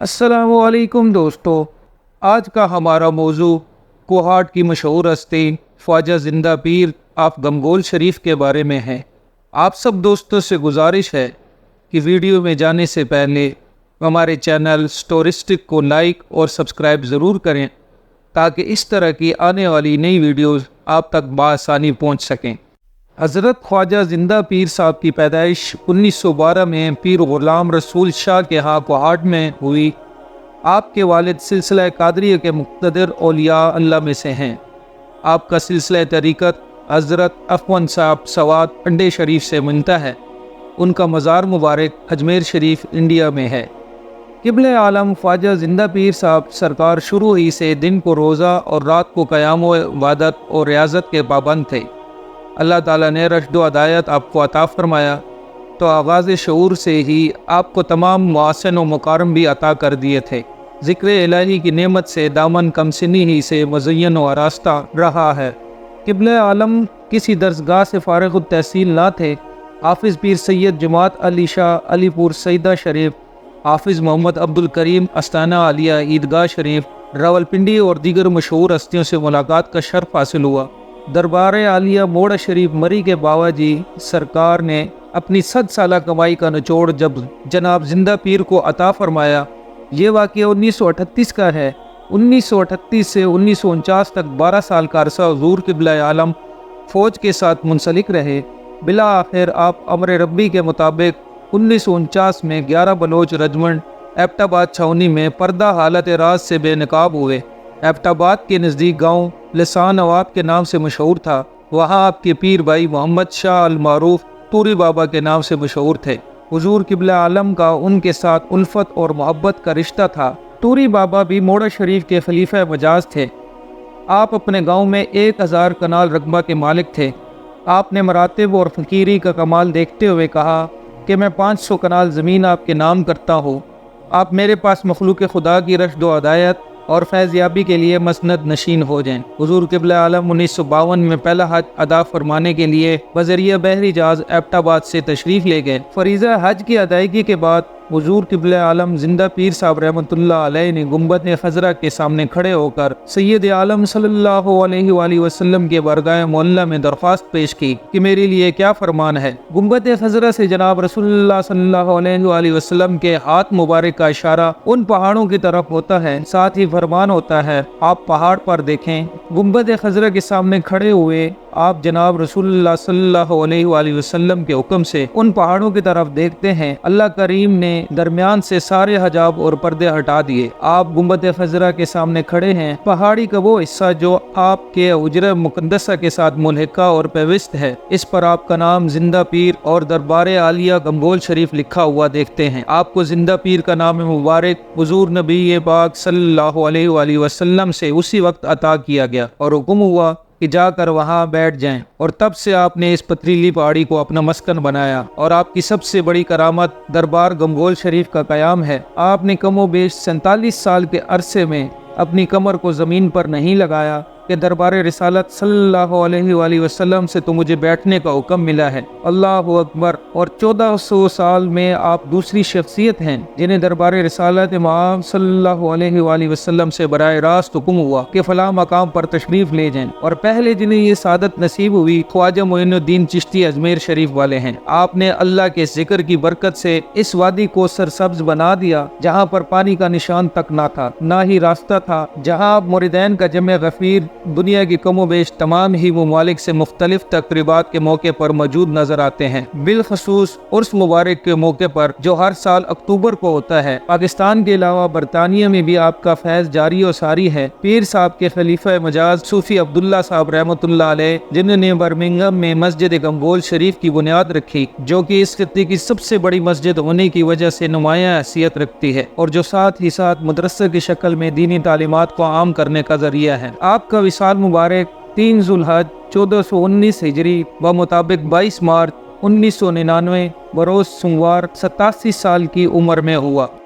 السلام علیکم دوستو، آج کا ہمارا موضوع کوہاٹ کی مشہور ہستی خواجہ زندہ پیر آف گمگول شریف کے بارے میں ہے۔ آپ سب دوستوں سے گزارش ہے کہ ویڈیو میں جانے سے پہلے ہمارے چینل سٹورسٹک کو لائک اور سبسکرائب ضرور کریں تاکہ اس طرح کی آنے والی نئی ویڈیوز آپ تک بآسانی پہنچ سکیں۔ حضرت خواجہ زندہ پیر صاحب کی پیدائش 1912 میں پیر غلام رسول شاہ کے ہاں کوہاٹ میں ہوئی۔ آپ کے والد سلسلہ قادریہ کے مقتدر اولیاء اللہ میں سے ہیں۔ آپ کا سلسلہ طریقت حضرت اخون صاحب سوات انڈے شریف سے منتا ہے۔ ان کا مزار مبارک اجمیر شریف انڈیا میں ہے۔ قبلہ عالم خواجہ زندہ پیر صاحب سرکار شروع ہی سے دن کو روزہ اور رات کو قیام و عبادت اور ریاضت کے پابند تھے۔ اللہ تعالیٰ نے رشد و ہدایت آپ کو عطا فرمایا تو آغاز شعور سے ہی آپ کو تمام محاسن و مکارم بھی عطا کر دیے تھے۔ ذکر الہی کی نعمت سے دامن کم سنی ہی سے مزین و آراستہ رہا ہے۔ قبلہ عالم کسی درسگاہ سے فارغ التحصیل نہ تھے۔ حافظ پیر سید جماعت علی شاہ علی پور سیدہ شریف، حافظ محمد عبد الکریم استانہ عالیہ عیدگاہ شریف راولپنڈی اور دیگر مشہور ہستیوں سے ملاقات کا شرف حاصل ہوا۔ دربار عالیہ موڑا شریف مری کے بابا جی سرکار نے اپنی 100 سالہ کمائی کا نچوڑ جب جناب زندہ پیر کو عطا فرمایا۔ یہ واقعہ 1938 کا ہے۔ 1938 سے 1949 تک 12 سال کا عرصہ حضور قبلہ عالم فوج کے ساتھ منسلک رہے۔ بالآخر آپ امر ربی کے مطابق 1949 میں 11 بلوچ رجمنٹ ایبٹ آباد چھاؤنی میں پردہ حالت راز سے بے نقاب ہوئے۔ ایبٹ آباد کے نزدیک گاؤں لسان نواب کے نام سے مشہور تھا۔ وہاں آپ کے پیر بھائی محمد شاہ المعروف توری بابا کے نام سے مشہور تھے۔ حضور قبلہ عالم کا ان کے ساتھ الفت اور محبت کا رشتہ تھا۔ توری بابا بھی موڑا شریف کے خلیفہ مجاز تھے۔ آپ اپنے گاؤں میں 1000 کنال رقبہ کے مالک تھے۔ آپ نے مراتب اور فقیری کا کمال دیکھتے ہوئے کہا کہ میں 500 کنال زمین آپ کے نام کرتا ہوں۔ آپ میرے پاس مخلوق خدا کی رشد و ہدایت اور فیض یابی کے لیے مسند نشین ہو جائیں۔ حضور قبلہ عالم 1952 میں پہلا حج ادا فرمانے کے لیے بذریعہ بحری جہاز ایبٹ آباد سے تشریف لے گئے۔ فریضہ حج کی ادائیگی کے بعد حضور قبلہ عالم زندہ پیر صاحب رحمۃ اللہ علیہ نے گنبد خضرا کے سامنے کھڑے ہو کر سید عالم صلی اللہ علیہ وآلہ وسلم کے بارگاہ معلیٰ میں درخواست پیش کی کہ میرے لیے کیا فرمان ہے۔ گنبد خضرا سے جناب رسول اللہ صلی اللہ علیہ وآلہ وسلم کے ہاتھ مبارک کا اشارہ ان پہاڑوں کی طرف ہوتا ہے، ساتھ ہی فرمان ہوتا ہے آپ پہاڑ پر دیکھیں۔ گنبد خضرا کے سامنے کھڑے ہوئے آپ جناب رسول اللہ صلی اللہ علیہ وآلہ وسلم کے حکم سے ان پہاڑوں کی طرف دیکھتے ہیں۔ اللہ کریم نے درمیان سے سارے حجاب اور پردے ہٹا دیے۔ آپ گنبد خضرا کے سامنے کھڑے ہیں۔ پہاڑی کا وہ حصہ جو آپ کے حجرہ مقدسہ کے ساتھ ملحقہ اور پیوست ہے، اس پر آپ کا نام زندہ پیر اور دربار عالیہ گمگول شریف لکھا ہوا دیکھتے ہیں۔ آپ کو زندہ پیر کا نام مبارک حضور نبی پاک صلی اللہ علیہ وآلہ وسلم سے اسی وقت عطا کیا گیا اور حکم ہوا کہ جا کر وہاں بیٹھ جائیں، اور تب سے آپ نے اس پتریلی پہاڑی کو اپنا مسکن بنایا۔ اور آپ کی سب سے بڑی کرامت دربار گمگول شریف کا قیام ہے۔ آپ نے کم و بیش 47 سال کے عرصے میں اپنی کمر کو زمین پر نہیں لگایا کہ دربار رسالت صلی اللہ علیہ وآلہ وسلم سے تو مجھے بیٹھنے کا حکم ملا ہے۔ اللہ اکبر۔ اور 1400 سال میں آپ دوسری شخصیت ہیں جنہیں دربار رسالت امام صلی اللہ علیہ وآلہ وسلم سے براہ راست حکم ہوا کہ فلاں مقام پر تشریف لے جائیں، اور پہلے جنہیں یہ سعادت نصیب ہوئی خواجہ معین الدین چشتی اجمیر شریف والے ہیں۔ آپ نے اللہ کے ذکر کی برکت سے اس وادی کو سرسبز بنا دیا جہاں پر پانی کا نشان تک نہ تھا، نہ ہی راستہ تھا، جہاں آپ مریدین کا جمع غفیر دنیا کی کم و بیش تمام ہی ممالک سے مختلف تقریبات کے موقع پر موجود نظر آتے ہیں۔ بالخصوص عرس مبارک کے موقع پر جو ہر سال اکتوبر کو ہوتا ہے۔ پاکستان کے علاوہ برطانیہ میں بھی آپ کا فیض جاری و ساری ہے۔ پیر صاحب کے خلیفہ مجاز صوفی عبداللہ صاحب رحمۃ اللہ علیہ، جنہوں نے برمنگھم میں مسجد گمگول شریف کی بنیاد رکھی، جو کہ اس خطے کی سب سے بڑی مسجد ہونے کی وجہ سے نمایاں حیثیت رکھتی ہے، اور جو ساتھ ہی ساتھ مدرسہ کی شکل میں دینی تعلیمات کو عام کرنے کا ذریعہ ہے۔ آپ کا وصال مبارک 3 ذوالحج 1419 ہجری بمطابق 22 مارچ 1999 بروز سوموار 87 سال کی عمر میں ہوا۔